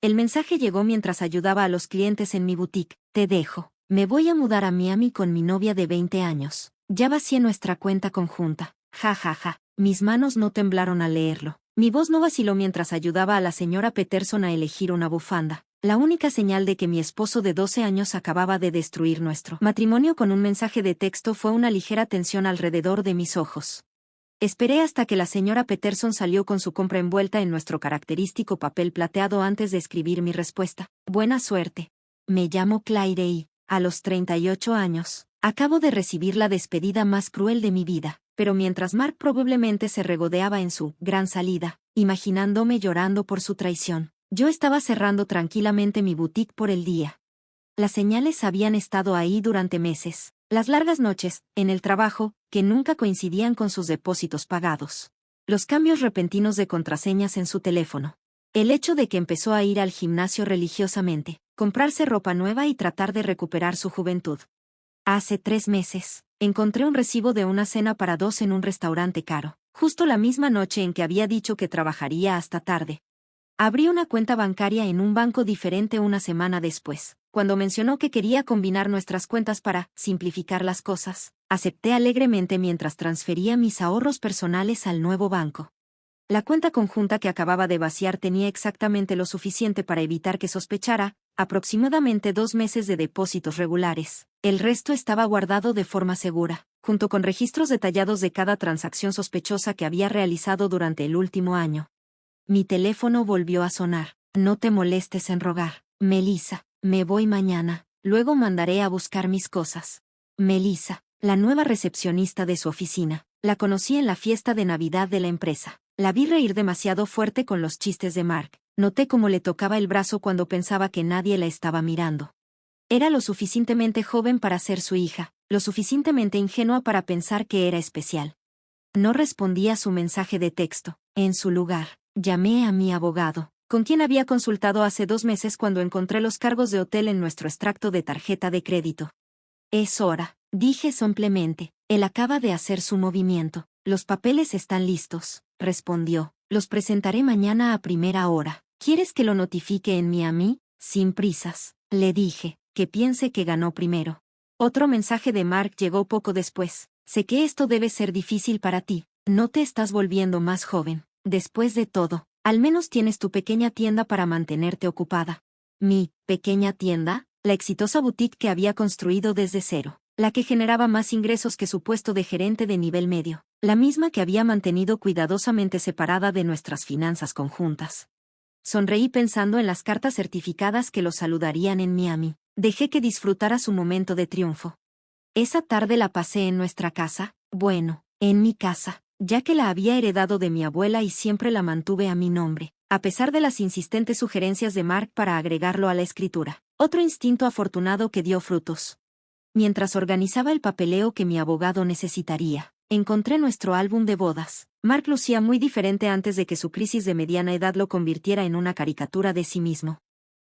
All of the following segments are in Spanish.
El mensaje llegó mientras ayudaba a los clientes en mi boutique. Te dejo. Me voy a mudar a Miami con mi novia de 20 años. Ya vacié nuestra cuenta conjunta. Ja, ja, ja. Mis manos no temblaron al leerlo. Mi voz no vaciló mientras ayudaba a la señora Peterson a elegir una bufanda. La única señal de que mi esposo de 12 años acababa de destruir nuestro matrimonio con un mensaje de texto fue una ligera tensión alrededor de mis ojos. Esperé hasta que la señora Peterson salió con su compra envuelta en nuestro característico papel plateado antes de escribir mi respuesta. Buena suerte. Me llamo Claire y, a los 38 años, acabo de recibir la despedida más cruel de mi vida. Pero mientras Mark probablemente se regodeaba en su gran salida, imaginándome llorando por su traición, yo estaba cerrando tranquilamente mi boutique por el día. Las señales habían estado ahí durante meses. Las largas noches, en el trabajo, que nunca coincidían con sus depósitos pagados. Los cambios repentinos de contraseñas en su teléfono. El hecho de que empezó a ir al gimnasio religiosamente, comprarse ropa nueva y tratar de recuperar su juventud. Hace 3 meses, encontré un recibo de una cena para 2 en un restaurante caro, justo la misma noche en que había dicho que trabajaría hasta tarde. Abrí una cuenta bancaria en un banco diferente una semana después. Cuando mencionó que quería combinar nuestras cuentas para simplificar las cosas, acepté alegremente mientras transfería mis ahorros personales al nuevo banco. La cuenta conjunta que acababa de vaciar tenía exactamente lo suficiente para evitar que sospechara, aproximadamente 2 meses de depósitos regulares. El resto estaba guardado de forma segura, junto con registros detallados de cada transacción sospechosa que había realizado durante el último año. Mi teléfono volvió a sonar. No te molestes en rogar, Melissa. Me voy mañana, luego mandaré a buscar mis cosas. Melissa, la nueva recepcionista de su oficina, la conocí en la fiesta de Navidad de la empresa. La vi reír demasiado fuerte con los chistes de Mark. Noté cómo le tocaba el brazo cuando pensaba que nadie la estaba mirando. Era lo suficientemente joven para ser su hija, lo suficientemente ingenua para pensar que era especial. No respondí a su mensaje de texto. En su lugar, llamé a mi abogado, con quien había consultado hace 2 meses cuando encontré los cargos de hotel en nuestro extracto de tarjeta de crédito. Es hora, dije somplemente. Él acaba de hacer su movimiento. Los papeles están listos, respondió. Los presentaré mañana a primera hora. ¿Quieres que lo notifique en Miami? Sin prisas, le dije, que piense que ganó primero. Otro mensaje de Mark llegó poco después. Sé que esto debe ser difícil para ti. No te estás volviendo más joven. Después de todo, al menos tienes tu pequeña tienda para mantenerte ocupada. Mi pequeña tienda, la exitosa boutique que había construido desde cero, la que generaba más ingresos que su puesto de gerente de nivel medio, la misma que había mantenido cuidadosamente separada de nuestras finanzas conjuntas. Sonreí pensando en las cartas certificadas que lo saludarían en Miami. Dejé que disfrutara su momento de triunfo. Esa tarde la pasé en nuestra casa, bueno, en mi casa, ya que la había heredado de mi abuela y siempre la mantuve a mi nombre, a pesar de las insistentes sugerencias de Mark para agregarlo a la escritura. Otro instinto afortunado que dio frutos. Mientras organizaba el papeleo que mi abogado necesitaría, encontré nuestro álbum de bodas. Mark lucía muy diferente antes de que su crisis de mediana edad lo convirtiera en una caricatura de sí mismo.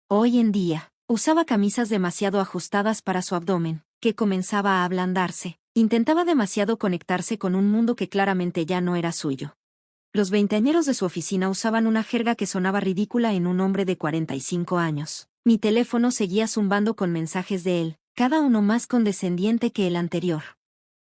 Hoy en día, usaba camisas demasiado ajustadas para su abdomen, que comenzaba a ablandarse. Intentaba demasiado conectarse con un mundo que claramente ya no era suyo. Los veinteañeros de su oficina usaban una jerga que sonaba ridícula en un hombre de 45 años. Mi teléfono seguía zumbando con mensajes de él, cada uno más condescendiente que el anterior.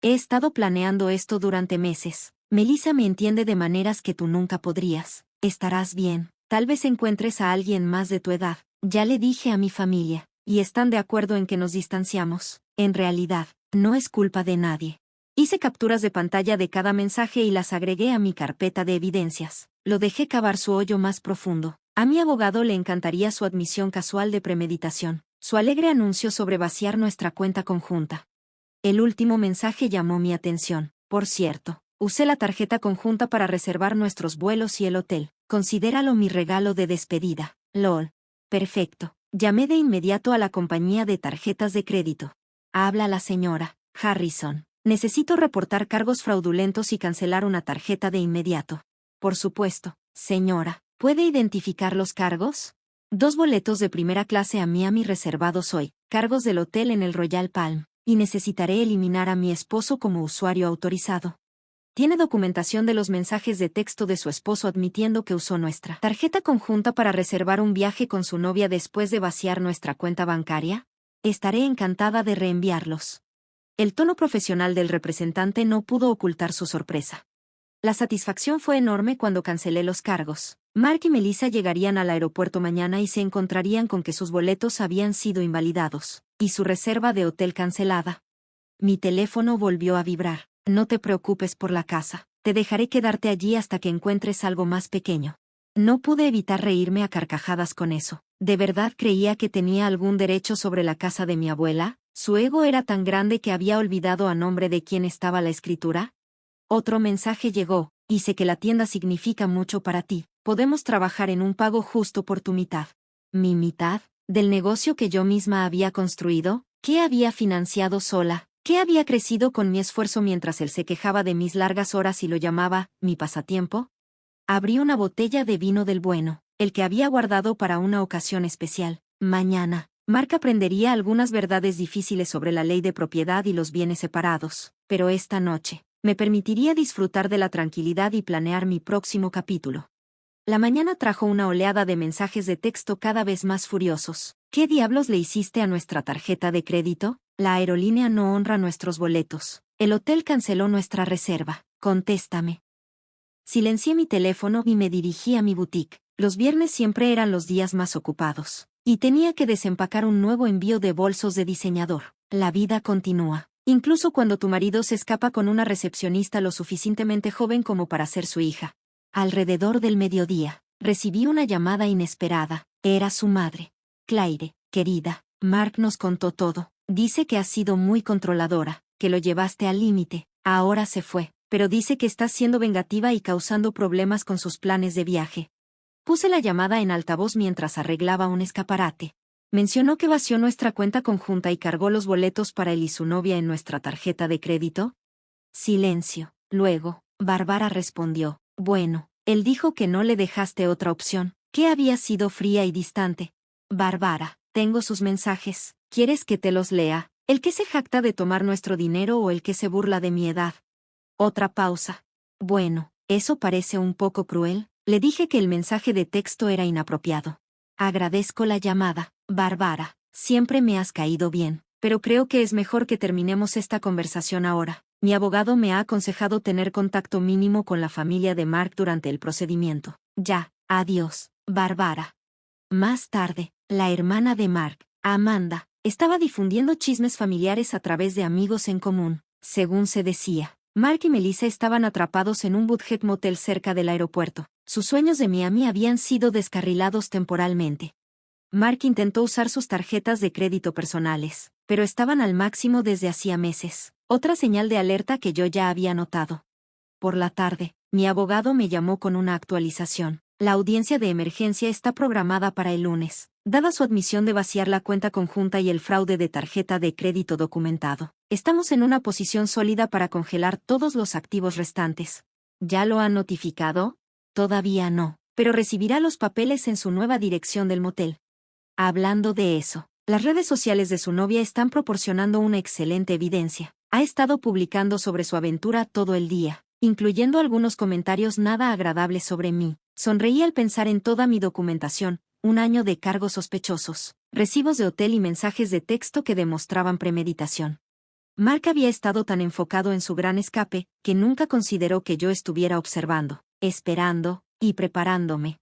He estado planeando esto durante meses. Melissa me entiende de maneras que tú nunca podrías. Estarás bien. Tal vez encuentres a alguien más de tu edad. Ya le dije a mi familia, y están de acuerdo en que nos distanciamos. En realidad, no es culpa de nadie. Hice capturas de pantalla de cada mensaje y las agregué a mi carpeta de evidencias. Lo dejé cavar su hoyo más profundo. A mi abogado le encantaría su admisión casual de premeditación, su alegre anuncio sobre vaciar nuestra cuenta conjunta. El último mensaje llamó mi atención. Por cierto, usé la tarjeta conjunta para reservar nuestros vuelos y el hotel. Considéralo mi regalo de despedida. LOL. Perfecto. Llamé de inmediato a la compañía de tarjetas de crédito. Habla la señora Harrison. Necesito reportar cargos fraudulentos y cancelar una tarjeta de inmediato. Por supuesto, señora. ¿Puede identificar los cargos? 2 boletos de primera clase a Miami reservados hoy, cargos del hotel en el Royal Palm, y necesitaré eliminar a mi esposo como usuario autorizado. Tiene documentación de los mensajes de texto de su esposo admitiendo que usó nuestra tarjeta conjunta para reservar un viaje con su novia después de vaciar nuestra cuenta bancaria. Estaré encantada de reenviarlos. El tono profesional del representante no pudo ocultar su sorpresa. La satisfacción fue enorme cuando cancelé los cargos. Mark y Melissa llegarían al aeropuerto mañana y se encontrarían con que sus boletos habían sido invalidados, y su reserva de hotel cancelada. Mi teléfono volvió a vibrar. No te preocupes por la casa. Te dejaré quedarte allí hasta que encuentres algo más pequeño. No pude evitar reírme a carcajadas con eso. ¿De verdad creía que tenía algún derecho sobre la casa de mi abuela? ¿Su ego era tan grande que había olvidado a nombre de quién estaba la escritura? Otro mensaje llegó: y sé que la tienda significa mucho para ti. Podemos trabajar en un pago justo por tu mitad. ¿Mi mitad? ¿Del negocio que yo misma había construido? ¿Qué había financiado sola? ¿Qué había crecido con mi esfuerzo mientras él se quejaba de mis largas horas y lo llamaba mi pasatiempo? Abrí una botella de vino del bueno, el que había guardado para una ocasión especial. Mañana, Mark aprendería algunas verdades difíciles sobre la ley de propiedad y los bienes separados, pero esta noche me permitiría disfrutar de la tranquilidad y planear mi próximo capítulo. La mañana trajo una oleada de mensajes de texto cada vez más furiosos. ¿Qué diablos le hiciste a nuestra tarjeta de crédito? La aerolínea no honra nuestros boletos. El hotel canceló nuestra reserva. Contéstame. Silencié mi teléfono y me dirigí a mi boutique. Los viernes siempre eran los días más ocupados, y tenía que desempacar un nuevo envío de bolsos de diseñador. La vida continúa. Incluso cuando tu marido se escapa con una recepcionista lo suficientemente joven como para ser su hija. Alrededor del mediodía, recibí una llamada inesperada. Era su madre. Claire, querida, Mark nos contó todo. Dice que has sido muy controladora, que lo llevaste al límite. Ahora se fue, pero dice que estás siendo vengativa y causando problemas con sus planes de viaje. Puse la llamada en altavoz mientras arreglaba un escaparate. Mencionó que vació nuestra cuenta conjunta y cargó los boletos para él y su novia en nuestra tarjeta de crédito. Silencio. Luego, Bárbara respondió: bueno, él dijo que no le dejaste otra opción, que había sido fría y distante. Bárbara, tengo sus mensajes. ¿Quieres que te los lea? ¿El que se jacta de tomar nuestro dinero o el que se burla de mi edad? Otra pausa. Bueno, eso parece un poco cruel. Le dije que el mensaje de texto era inapropiado. Agradezco la llamada, Bárbara. Siempre me has caído bien, pero creo que es mejor que terminemos esta conversación ahora. Mi abogado me ha aconsejado tener contacto mínimo con la familia de Mark durante el procedimiento. Ya, adiós, Bárbara. Más tarde, la hermana de Mark, Amanda, estaba difundiendo chismes familiares a través de amigos en común. Según se decía, Mark y Melissa estaban atrapados en un budget motel cerca del aeropuerto. Sus sueños de Miami habían sido descarrilados temporalmente. Mark intentó usar sus tarjetas de crédito personales, pero estaban al máximo desde hacía meses. Otra señal de alerta que yo ya había notado. Por la tarde, mi abogado me llamó con una actualización. La audiencia de emergencia está programada para el lunes, dada su admisión de vaciar la cuenta conjunta y el fraude de tarjeta de crédito documentado. Estamos en una posición sólida para congelar todos los activos restantes. ¿Ya lo han notificado? Todavía no, pero recibirá los papeles en su nueva dirección del motel. Hablando de eso, las redes sociales de su novia están proporcionando una excelente evidencia. Ha estado publicando sobre su aventura todo el día, incluyendo algunos comentarios nada agradables sobre mí. Sonreí al pensar en toda mi documentación, un año de cargos sospechosos, recibos de hotel y mensajes de texto que demostraban premeditación. Mark había estado tan enfocado en su gran escape, que nunca consideró que yo estuviera observando, esperando y preparándome.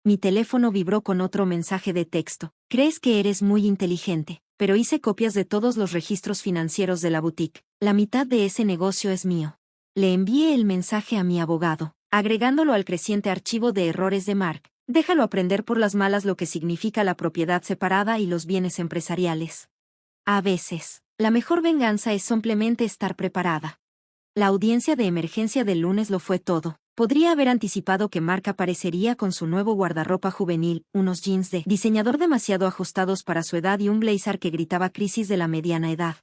Mi teléfono vibró con otro mensaje de texto. Crees que eres muy inteligente, pero hice copias de todos los registros financieros de la boutique. La mitad de ese negocio es mío. Le envié el mensaje a mi abogado, agregándolo al creciente archivo de errores de Mark. Déjalo aprender por las malas lo que significa la propiedad separada y los bienes empresariales. A veces, la mejor venganza es simplemente estar preparada. La audiencia de emergencia del lunes lo fue todo. Podría haber anticipado que Mark aparecería con su nuevo guardarropa juvenil, unos jeans de diseñador demasiado ajustados para su edad y un blazer que gritaba crisis de la mediana edad.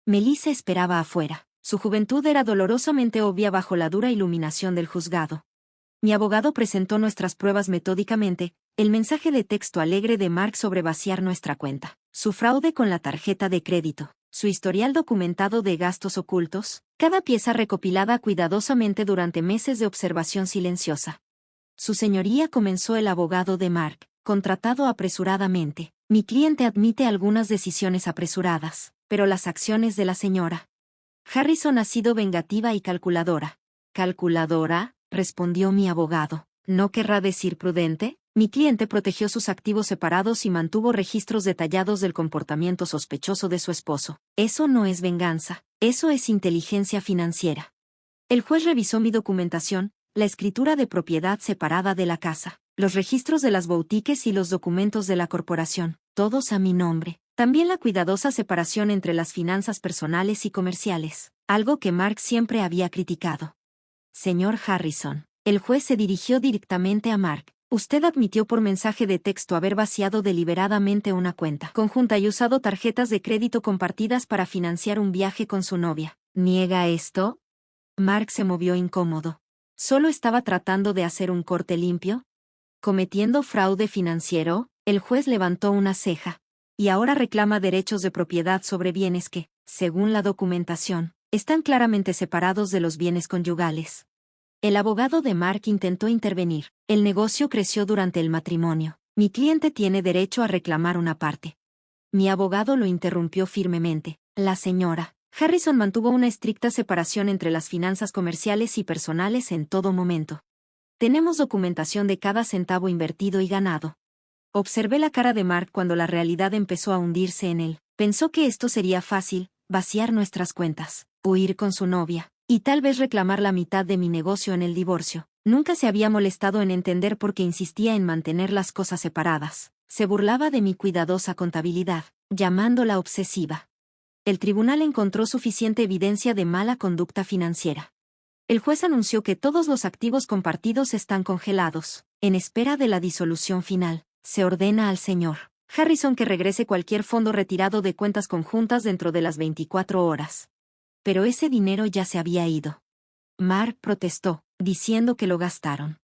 Melissa esperaba afuera. Su juventud era dolorosamente obvia bajo la dura iluminación del juzgado. Mi abogado presentó nuestras pruebas metódicamente, el mensaje de texto alegre de Mark sobre vaciar nuestra cuenta, su fraude con la tarjeta de crédito, su historial documentado de gastos ocultos, cada pieza recopilada cuidadosamente durante meses de observación silenciosa. Su señoría, comenzó el abogado de Mark, contratado apresuradamente. Mi cliente admite algunas decisiones apresuradas, pero las acciones de la señora Harrison ha sido vengativa y calculadora. ¿Calculadora?, respondió mi abogado. ¿No querrá decir prudente? Mi cliente protegió sus activos separados y mantuvo registros detallados del comportamiento sospechoso de su esposo. Eso no es venganza, eso es inteligencia financiera. El juez revisó mi documentación, la escritura de propiedad separada de la casa, los registros de las boutiques y los documentos de la corporación, todos a mi nombre. También la cuidadosa separación entre las finanzas personales y comerciales, algo que Mark siempre había criticado. Señor Harrison, el juez se dirigió directamente a Mark. Usted admitió por mensaje de texto haber vaciado deliberadamente una cuenta conjunta y usado tarjetas de crédito compartidas para financiar un viaje con su novia. ¿Niega esto? Mark se movió incómodo. ¿Solo estaba tratando de hacer un corte limpio? ¿Cometiendo fraude financiero? El juez levantó una ceja. Y ahora reclama derechos de propiedad sobre bienes que, según la documentación, están claramente separados de los bienes conyugales. El abogado de Mark intentó intervenir. El negocio creció durante el matrimonio. Mi cliente tiene derecho a reclamar una parte. Mi abogado lo interrumpió firmemente. La señora Harrison mantuvo una estricta separación entre las finanzas comerciales y personales en todo momento. Tenemos documentación de cada centavo invertido y ganado. Observé la cara de Mark cuando la realidad empezó a hundirse en él. Pensó que esto sería fácil, vaciar nuestras cuentas, huir con su novia, y tal vez reclamar la mitad de mi negocio en el divorcio. Nunca se había molestado en entender por qué insistía en mantener las cosas separadas. Se burlaba de mi cuidadosa contabilidad, llamándola obsesiva. El tribunal encontró suficiente evidencia de mala conducta financiera. El juez anunció que todos los activos compartidos están congelados, en espera de la disolución final. Se ordena al señor Harrison que regrese cualquier fondo retirado de cuentas conjuntas dentro de las 24 horas. Pero ese dinero ya se había ido. Mark protestó, diciendo que lo gastaron.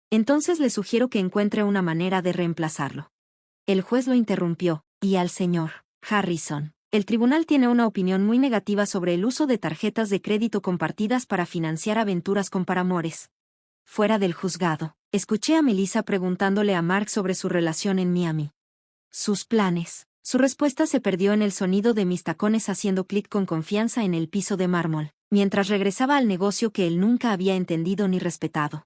Entonces le sugiero que encuentre una manera de reemplazarlo. El juez lo interrumpió, y al señor Harrison. El tribunal tiene una opinión muy negativa sobre el uso de tarjetas de crédito compartidas para financiar aventuras con paramours. Fuera del juzgado, escuché a Melissa preguntándole a Mark sobre su relación en Miami. Sus planes. Su respuesta se perdió en el sonido de mis tacones haciendo clic con confianza en el piso de mármol, mientras regresaba al negocio que él nunca había entendido ni respetado.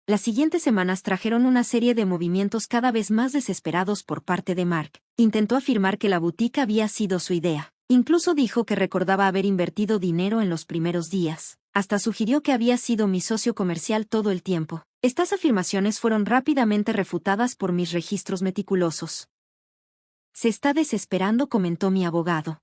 Las siguientes semanas trajeron una serie de movimientos cada vez más desesperados por parte de Mark. Intentó afirmar que la boutique había sido su idea. Incluso dijo que recordaba haber invertido dinero en los primeros días. Hasta sugirió que había sido mi socio comercial todo el tiempo. Estas afirmaciones fueron rápidamente refutadas por mis registros meticulosos. Se está desesperando, comentó mi abogado.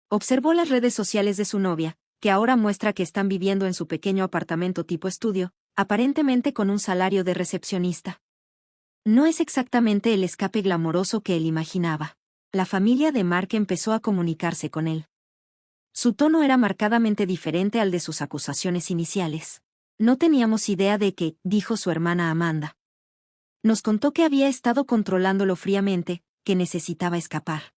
Observó las redes sociales de su novia, que ahora muestra que están viviendo en su pequeño apartamento tipo estudio, aparentemente con un salario de recepcionista. No es exactamente el escape glamoroso que él imaginaba. La familia de Mark empezó a comunicarse con él. Su tono era marcadamente diferente al de sus acusaciones iniciales. No teníamos idea de que, dijo su hermana Amanda. Nos contó que había estado controlándolo fríamente, que necesitaba escapar.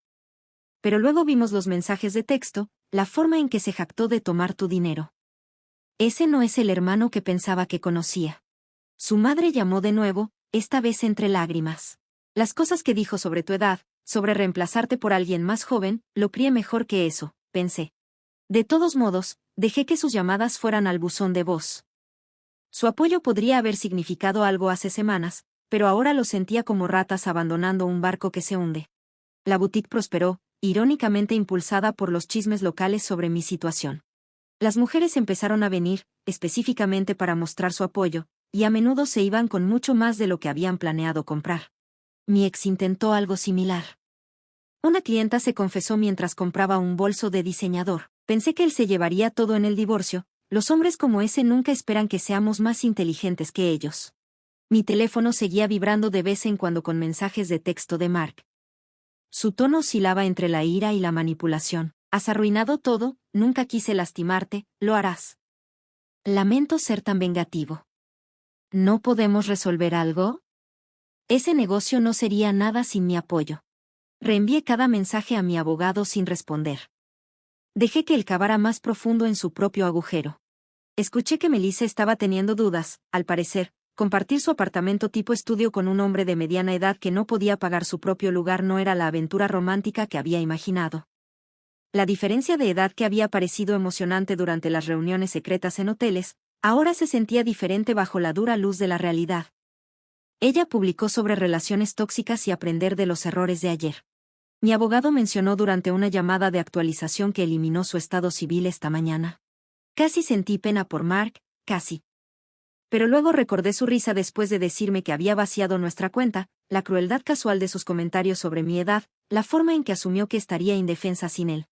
Pero luego vimos los mensajes de texto, la forma en que se jactó de tomar tu dinero. Ese no es el hermano que pensaba que conocía. Su madre llamó de nuevo, esta vez entre lágrimas. Las cosas que dijo sobre tu edad, sobre reemplazarte por alguien más joven, lo crié mejor que eso, pensé. De todos modos, dejé que sus llamadas fueran al buzón de voz. Su apoyo podría haber significado algo hace semanas, pero ahora lo sentía como ratas abandonando un barco que se hunde. La boutique prosperó, irónicamente impulsada por los chismes locales sobre mi situación. Las mujeres empezaron a venir, específicamente para mostrar su apoyo, y a menudo se iban con mucho más de lo que habían planeado comprar. Mi ex intentó algo similar. Una clienta se confesó mientras compraba un bolso de diseñador. Pensé que él se llevaría todo en el divorcio. Los hombres como ese nunca esperan que seamos más inteligentes que ellos. Mi teléfono seguía vibrando de vez en cuando con mensajes de texto de Mark. Su tono oscilaba entre la ira y la manipulación. Has arruinado todo, nunca quise lastimarte, lo harás. Lamento ser tan vengativo. ¿No podemos resolver algo? Ese negocio no sería nada sin mi apoyo. Reenvié cada mensaje a mi abogado sin responder. Dejé que él cavara más profundo en su propio agujero. Escuché que Melissa estaba teniendo dudas, al parecer. Compartir su apartamento tipo estudio con un hombre de mediana edad que no podía pagar su propio lugar no era la aventura romántica que había imaginado. La diferencia de edad que había parecido emocionante durante las reuniones secretas en hoteles, ahora se sentía diferente bajo la dura luz de la realidad. Ella publicó sobre relaciones tóxicas y aprender de los errores de ayer. Mi abogado mencionó durante una llamada de actualización que eliminó su estado civil esta mañana. Casi sentí pena por Mark, casi. Pero luego recordé su risa después de decirme que había vaciado nuestra cuenta, la crueldad casual de sus comentarios sobre mi edad, la forma en que asumió que estaría indefensa sin él.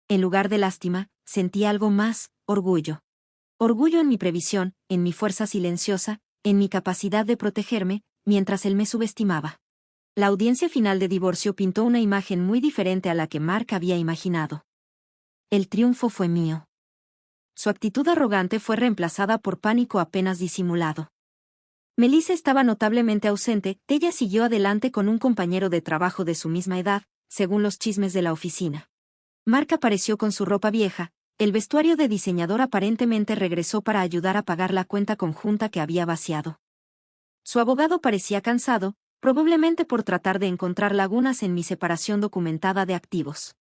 En lugar de lástima, sentí algo más, orgullo. Orgullo en mi previsión, en mi fuerza silenciosa, en mi capacidad de protegerme, mientras él me subestimaba. La audiencia final de divorcio pintó una imagen muy diferente a la que Mark había imaginado. El triunfo fue mío. Su actitud arrogante fue reemplazada por pánico apenas disimulado. Melissa estaba notablemente ausente, ella siguió adelante con un compañero de trabajo de su misma edad, según los chismes de la oficina. Mark apareció con su ropa vieja, el vestuario de diseñador aparentemente regresó para ayudar a pagar la cuenta conjunta que había vaciado. Su abogado parecía cansado, probablemente por tratar de encontrar lagunas en mi separación documentada de activos.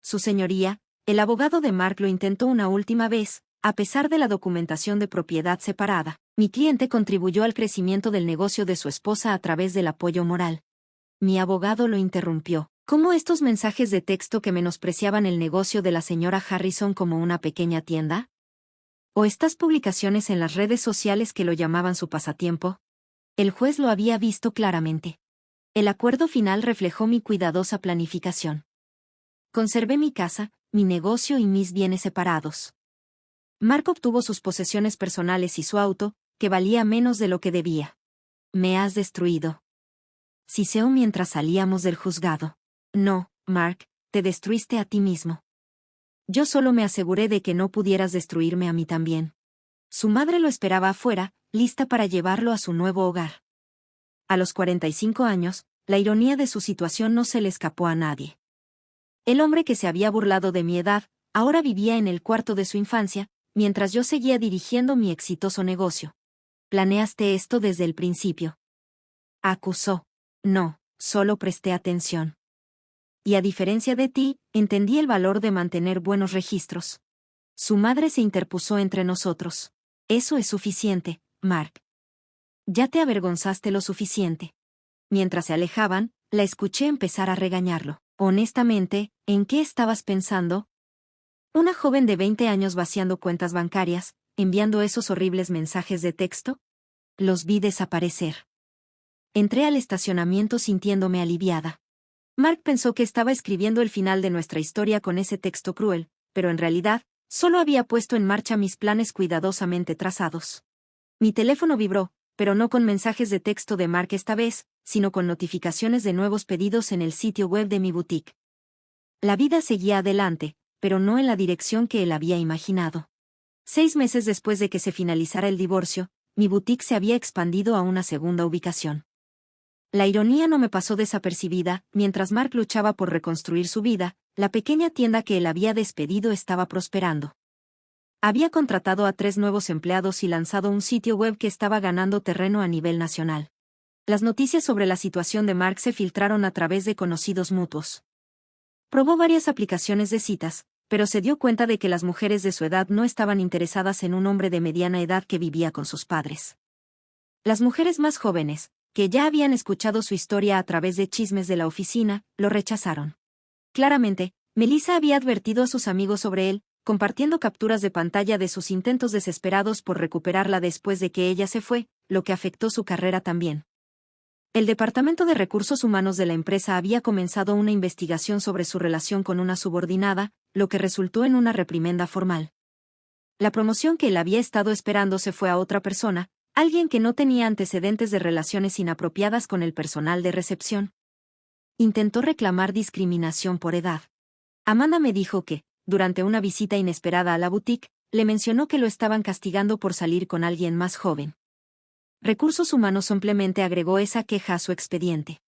Su señoría, el abogado de Mark lo intentó una última vez, a pesar de la documentación de propiedad separada. Mi cliente contribuyó al crecimiento del negocio de su esposa a través del apoyo moral. Mi abogado lo interrumpió. ¿Cómo estos mensajes de texto que menospreciaban el negocio de la señora Harrison como una pequeña tienda? ¿O estas publicaciones en las redes sociales que lo llamaban su pasatiempo? El juez lo había visto claramente. El acuerdo final reflejó mi cuidadosa planificación. Conservé mi casa, mi negocio y mis bienes separados. Mark obtuvo sus posesiones personales y su auto, que valía menos de lo que debía. Me has destruido. Siseó mientras salíamos del juzgado. No, Mark, te destruiste a ti mismo. Yo solo me aseguré de que no pudieras destruirme a mí también. Su madre lo esperaba afuera, lista para llevarlo a su nuevo hogar. A los 45 años, la ironía de su situación no se le escapó a nadie. El hombre que se había burlado de mi edad, ahora vivía en el cuarto de su infancia, mientras yo seguía dirigiendo mi exitoso negocio. ¿Planeaste esto desde el principio?, acusó. No, solo presté atención. Y a diferencia de ti, entendí el valor de mantener buenos registros. Su madre se interpuso entre nosotros. Eso es suficiente, Mark. Ya te avergonzaste lo suficiente. Mientras se alejaban, la escuché empezar a regañarlo. Honestamente, ¿en qué estabas pensando? ¿Una joven de 20 años vaciando cuentas bancarias, enviando esos horribles mensajes de texto? Los vi desaparecer. Entré al estacionamiento sintiéndome aliviada. Mark pensó que estaba escribiendo el final de nuestra historia con ese texto cruel, pero en realidad, solo había puesto en marcha mis planes cuidadosamente trazados. Mi teléfono vibró, pero no con mensajes de texto de Mark esta vez, sino con notificaciones de nuevos pedidos en el sitio web de mi boutique. La vida seguía adelante, pero no en la dirección que él había imaginado. 6 meses después de que se finalizara el divorcio, mi boutique se había expandido a una segunda ubicación. La ironía no me pasó desapercibida, mientras Mark luchaba por reconstruir su vida, la pequeña tienda que él había despedido estaba prosperando. Había contratado a 3 nuevos empleados y lanzado un sitio web que estaba ganando terreno a nivel nacional. Las noticias sobre la situación de Mark se filtraron a través de conocidos mutuos. Probó varias aplicaciones de citas, pero se dio cuenta de que las mujeres de su edad no estaban interesadas en un hombre de mediana edad que vivía con sus padres. Las mujeres más jóvenes, que ya habían escuchado su historia a través de chismes de la oficina, lo rechazaron. Claramente, Melissa había advertido a sus amigos sobre él, compartiendo capturas de pantalla de sus intentos desesperados por recuperarla después de que ella se fue, lo que afectó su carrera también. El Departamento de Recursos Humanos de la empresa había comenzado una investigación sobre su relación con una subordinada, lo que resultó en una reprimenda formal. La promoción que él había estado esperando se fue a otra persona, alguien que no tenía antecedentes de relaciones inapropiadas con el personal de recepción. Intentó reclamar discriminación por edad. Amanda me dijo que, durante una visita inesperada a la boutique, le mencionó que lo estaban castigando por salir con alguien más joven. Recursos Humanos simplemente agregó esa queja a su expediente.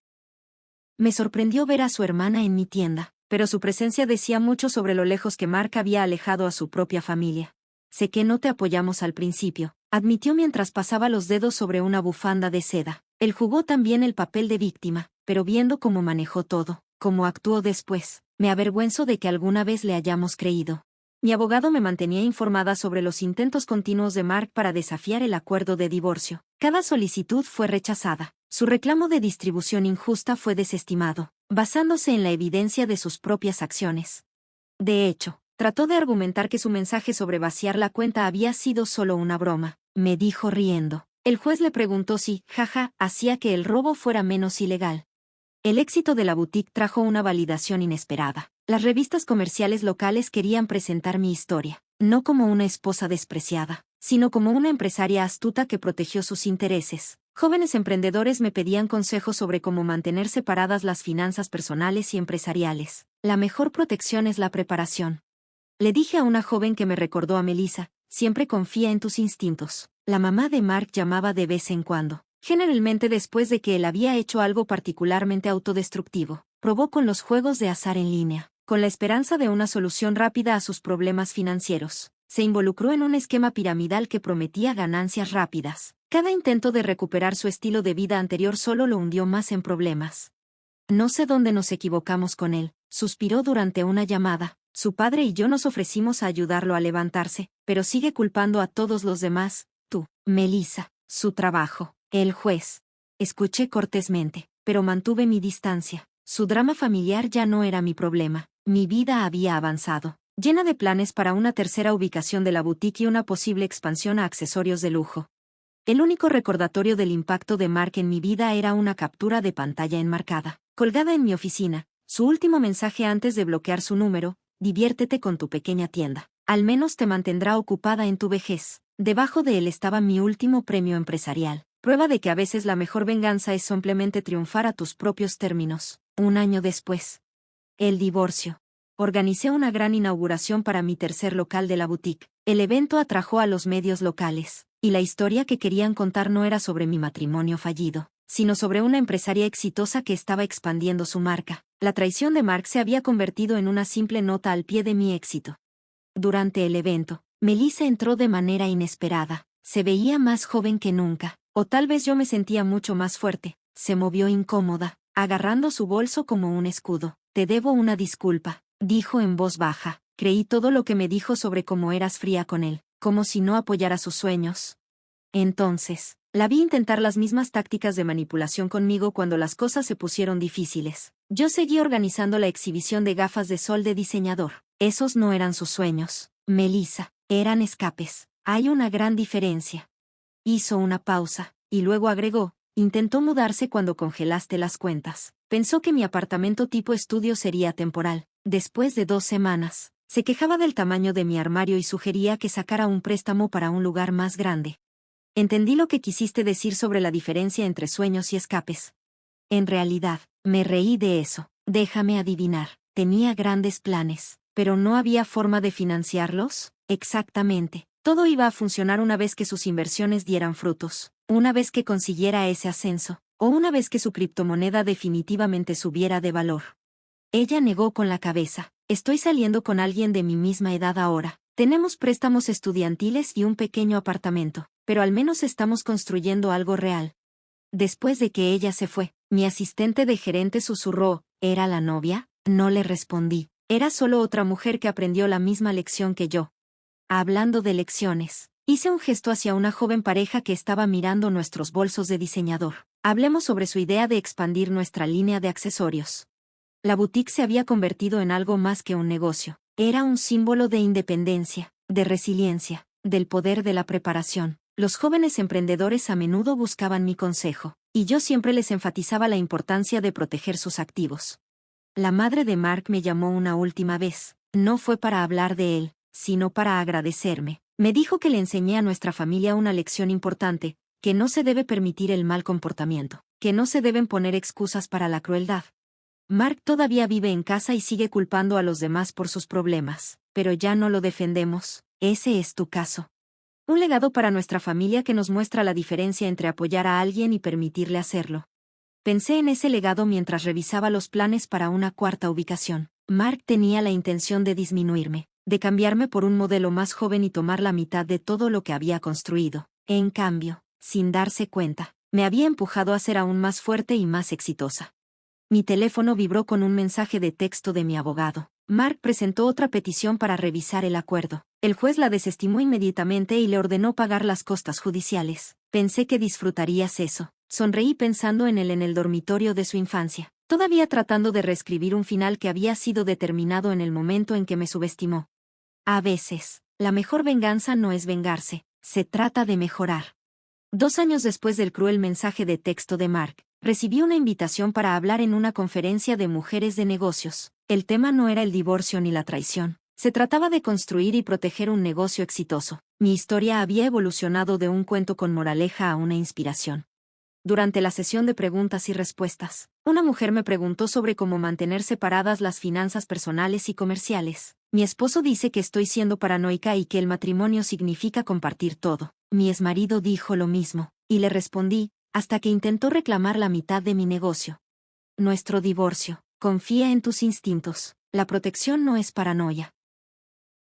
Me sorprendió ver a su hermana en mi tienda. pero su presencia decía mucho sobre lo lejos que Mark había alejado a su propia familia. Sé que no te apoyamos al principio, admitió mientras pasaba los dedos sobre una bufanda de seda. Él jugó también el papel de víctima, pero viendo cómo manejó todo, cómo actuó después, me avergüenzo de que alguna vez le hayamos creído. Mi abogado me mantenía informada sobre los intentos continuos de Mark para desafiar el acuerdo de divorcio. Cada solicitud fue rechazada. Su reclamo de distribución injusta fue desestimado, basándose en la evidencia de sus propias acciones. De hecho, trató de argumentar que su mensaje sobre vaciar la cuenta había sido solo una broma, me dijo riendo. El juez le preguntó si, jaja, hacía que el robo fuera menos ilegal. El éxito de la boutique trajo una validación inesperada. Las revistas comerciales locales querían presentar mi historia, no como una esposa despreciada, sino como una empresaria astuta que protegió sus intereses. Jóvenes emprendedores me pedían consejos sobre cómo mantener separadas las finanzas personales y empresariales. La mejor protección es la preparación. Le dije a una joven que me recordó a Melissa, siempre confía en tus instintos. La mamá de Mark llamaba de vez en cuando, generalmente después de que él había hecho algo particularmente autodestructivo. Probó con los juegos de azar en línea, con la esperanza de una solución rápida a sus problemas financieros. Se involucró en un esquema piramidal que prometía ganancias rápidas. Cada intento de recuperar su estilo de vida anterior solo lo hundió más en problemas. No sé dónde nos equivocamos con él, suspiró durante una llamada. Su padre y yo nos ofrecimos a ayudarlo a levantarse, pero sigue culpando a todos los demás. Tú, Melissa, su trabajo, el juez. Escuché cortésmente, pero mantuve mi distancia. Su drama familiar ya no era mi problema. Mi vida había avanzado, llena de planes para una tercera ubicación de la boutique y una posible expansión a accesorios de lujo. El único recordatorio del impacto de Mark en mi vida era una captura de pantalla enmarcada, colgada en mi oficina. Su último mensaje antes de bloquear su número: diviértete con tu pequeña tienda. Al menos te mantendrá ocupada en tu vejez. Debajo de él estaba mi último premio empresarial. Prueba de que a veces la mejor venganza es simplemente triunfar a tus propios términos. Un año después. El divorcio. Organicé una gran inauguración para mi tercer local de la boutique. El evento atrajo a los medios locales, y la historia que querían contar no era sobre mi matrimonio fallido, sino sobre una empresaria exitosa que estaba expandiendo su marca. La traición de Mark se había convertido en una simple nota al pie de mi éxito. Durante el evento, Melissa entró de manera inesperada. Se veía más joven que nunca, o tal vez yo me sentía mucho más fuerte. Se movió incómoda, agarrando su bolso como un escudo. Te debo una disculpa, dijo en voz baja. Creí todo lo que me dijo sobre cómo eras fría con él, como si no apoyara sus sueños. Entonces, la vi intentar las mismas tácticas de manipulación conmigo cuando las cosas se pusieron difíciles. Yo seguí organizando la exhibición de gafas de sol de diseñador. Esos no eran sus sueños, Melissa, eran escapes. Hay una gran diferencia. Hizo una pausa, y luego agregó: intentó mudarse cuando congelaste las cuentas. Pensó que mi apartamento tipo estudio sería temporal. Después de 2 semanas, se quejaba del tamaño de mi armario y sugería que sacara un préstamo para un lugar más grande. Entendí lo que quisiste decir sobre la diferencia entre sueños y escapes. En realidad, me reí de eso. Déjame adivinar, tenía grandes planes, pero no había forma de financiarlos. Exactamente. Todo iba a funcionar una vez que sus inversiones dieran frutos, una vez que consiguiera ese ascenso, o una vez que su criptomoneda definitivamente subiera de valor. Ella negó con la cabeza. Estoy saliendo con alguien de mi misma edad ahora. Tenemos préstamos estudiantiles y un pequeño apartamento, pero al menos estamos construyendo algo real. Después de que ella se fue, mi asistente de gerente susurró: ¿era la novia? No le respondí. Era solo otra mujer que aprendió la misma lección que yo. Hablando de lecciones, hice un gesto hacia una joven pareja que estaba mirando nuestros bolsos de diseñador. Hablemos sobre su idea de expandir nuestra línea de accesorios. La boutique se había convertido en algo más que un negocio. Era un símbolo de independencia, de resiliencia, del poder de la preparación. Los jóvenes emprendedores a menudo buscaban mi consejo, y yo siempre les enfatizaba la importancia de proteger sus activos. La madre de Mark me llamó una última vez. No fue para hablar de él, sino para agradecerme. Me dijo que le enseñé a nuestra familia una lección importante: que no se debe permitir el mal comportamiento, que no se deben poner excusas para la crueldad. Mark todavía vive en casa y sigue culpando a los demás por sus problemas, pero ya no lo defendemos. Ese es tu caso. Un legado para nuestra familia que nos muestra la diferencia entre apoyar a alguien y permitirle hacerlo. Pensé en ese legado mientras revisaba los planes para una cuarta ubicación. Mark tenía la intención de disminuirme, de cambiarme por un modelo más joven y tomar la mitad de todo lo que había construido. En cambio, sin darse cuenta, me había empujado a ser aún más fuerte y más exitosa. Mi teléfono vibró con un mensaje de texto de mi abogado. Mark presentó otra petición para revisar el acuerdo. El juez la desestimó inmediatamente y le ordenó pagar las costas judiciales. Pensé que disfrutarías eso. Sonreí pensando en él en el dormitorio de su infancia, todavía tratando de reescribir un final que había sido determinado en el momento en que me subestimó. A veces, la mejor venganza no es vengarse, se trata de mejorar. 2 años después del cruel mensaje de texto de Mark, recibí una invitación para hablar en una conferencia de mujeres de negocios. El tema no era el divorcio ni la traición. Se trataba de construir y proteger un negocio exitoso. Mi historia había evolucionado de un cuento con moraleja a una inspiración. Durante la sesión de preguntas y respuestas, una mujer me preguntó sobre cómo mantener separadas las finanzas personales y comerciales. Mi esposo dice que estoy siendo paranoica y que el matrimonio significa compartir todo. Mi exmarido dijo lo mismo, y le respondí, hasta que intentó reclamar la mitad de mi negocio. Nuestro divorcio. Confía en tus instintos. La protección no es paranoia.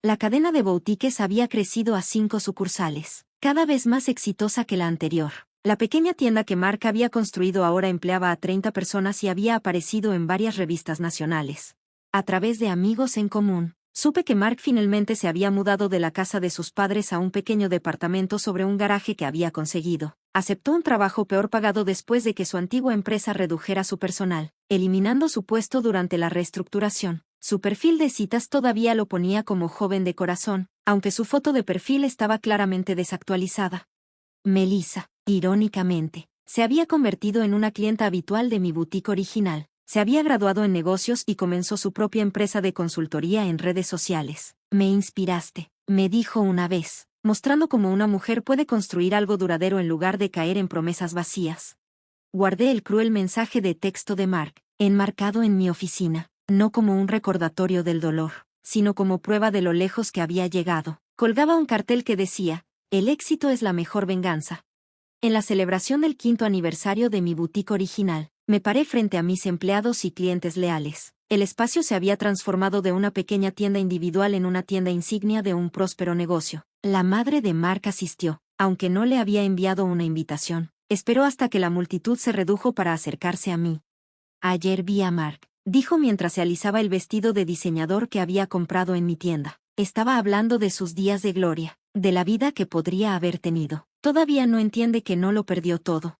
La cadena de boutiques había crecido a 5 sucursales, cada vez más exitosa que la anterior. La pequeña tienda que Mark había construido ahora empleaba a 30 personas y había aparecido en varias revistas nacionales. A través de amigos en común, supe que Mark finalmente se había mudado de la casa de sus padres a un pequeño departamento sobre un garaje que había conseguido. Aceptó un trabajo peor pagado después de que su antigua empresa redujera su personal, eliminando su puesto durante la reestructuración. Su perfil de citas todavía lo ponía como joven de corazón, aunque su foto de perfil estaba claramente desactualizada. Melissa, irónicamente, se había convertido en una clienta habitual de mi boutique original. Se había graduado en negocios y comenzó su propia empresa de consultoría en redes sociales. Me inspiraste, me dijo una vez, mostrando cómo una mujer puede construir algo duradero en lugar de caer en promesas vacías. Guardé el cruel mensaje de texto de Mark, enmarcado en mi oficina, no como un recordatorio del dolor, sino como prueba de lo lejos que había llegado. Colgaba un cartel que decía, el éxito es la mejor venganza. En la celebración del 5º aniversario de mi boutique original, me paré frente a mis empleados y clientes leales. El espacio se había transformado de una pequeña tienda individual en una tienda insignia de un próspero negocio. La madre de Mark asistió, aunque no le había enviado una invitación. Esperó hasta que la multitud se redujo para acercarse a mí. Ayer vi a Mark, dijo mientras se alisaba el vestido de diseñador que había comprado en mi tienda. Estaba hablando de sus días de gloria, de la vida que podría haber tenido. Todavía no entiende que no lo perdió todo.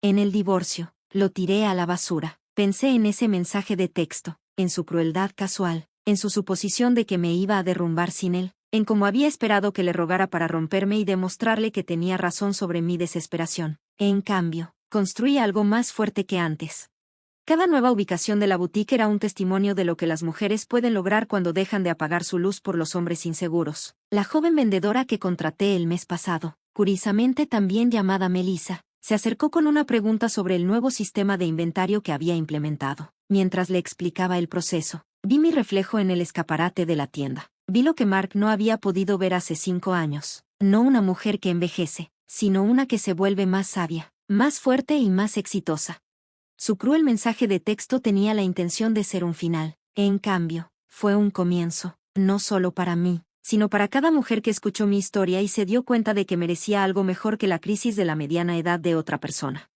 En el divorcio, lo tiré a la basura. Pensé en ese mensaje de texto, en su crueldad casual, en su suposición de que me iba a derrumbar sin él, en cómo había esperado que le rogara para romperme y demostrarle que tenía razón sobre mi desesperación. En cambio, construí algo más fuerte que antes. Cada nueva ubicación de la boutique era un testimonio de lo que las mujeres pueden lograr cuando dejan de apagar su luz por los hombres inseguros. La joven vendedora que contraté el mes pasado, curiosamente también llamada Melissa, se acercó con una pregunta sobre el nuevo sistema de inventario que había implementado. Mientras le explicaba el proceso, vi mi reflejo en el escaparate de la tienda. Vi lo que Mark no había podido ver hace 5 años. No una mujer que envejece, sino una que se vuelve más sabia, más fuerte y más exitosa. Su cruel mensaje de texto tenía la intención de ser un final. En cambio, fue un comienzo, no solo para mí, sino para cada mujer que escuchó mi historia y se dio cuenta de que merecía algo mejor que la crisis de la mediana edad de otra persona.